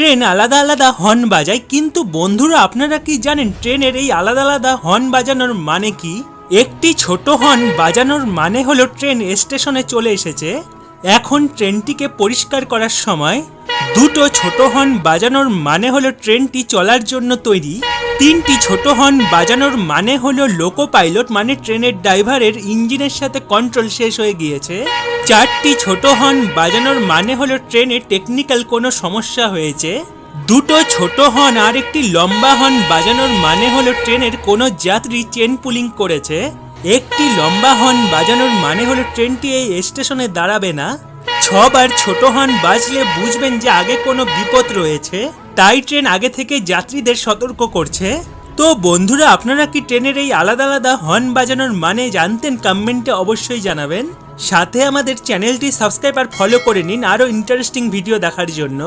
Train আলাদা আলাদা horn বাজায়, কিন্তু বন্ধুরা আপনারা কি জানেন ট্রেনের এই আলাদা আলাদা হর্ন বাজানোর মানে কি? একটি ছোট হর্ন বাজানোর মানে হলো ট্রেন স্টেশনে চলে এসেছে। এখন ট্রেনটিকে পরিষ্কার করার সময় দুটো ছোট হর্ন বাজানোর মানে হলো ট্রেনটি চলার জন্য তৈরি। তিনটি ছোট হর্ন বাজানোর মানে হলো লোকো পাইলট মানে ট্রেনের ড্রাইভারের ইঞ্জিনের সাথে কন্ট্রোল শেষ হয়ে গিয়েছে। চারটি ছোট হর্ন বাজানোর মানে হলো ট্রেনে টেকনিক্যাল কোনো সমস্যা হয়েছে। দুটো ছোট হর্ন আর একটি লম্বা হর্ন বাজানোর মানে হলো ট্রেনের কোনো যাত্রী চেন পুলিং করেছে। একটি লম্বা হর্ন বাজানোর মানে হলো ট্রেনটি এই স্টেশনে দাঁড়াবে না। 6 বার ছোট হর্ন বাজলে বুঝবেন যে আগে কোনো বিপদ রয়েছে, তাই ট্রেন আগে থেকে যাত্রীদের সতর্ক করছে। তো বন্ধুরা আপনারা কি ট্রেনের এই আলাদা আলাদা হর্ন বাজানোর মানে জানতেন? কমেন্টে অবশ্যই জানাবেন। সাথে আমাদের চ্যানেলটি সাবস্ক্রাইব আর ফলো করে নিন আরও ইন্টারেস্টিং ভিডিও দেখার জন্য।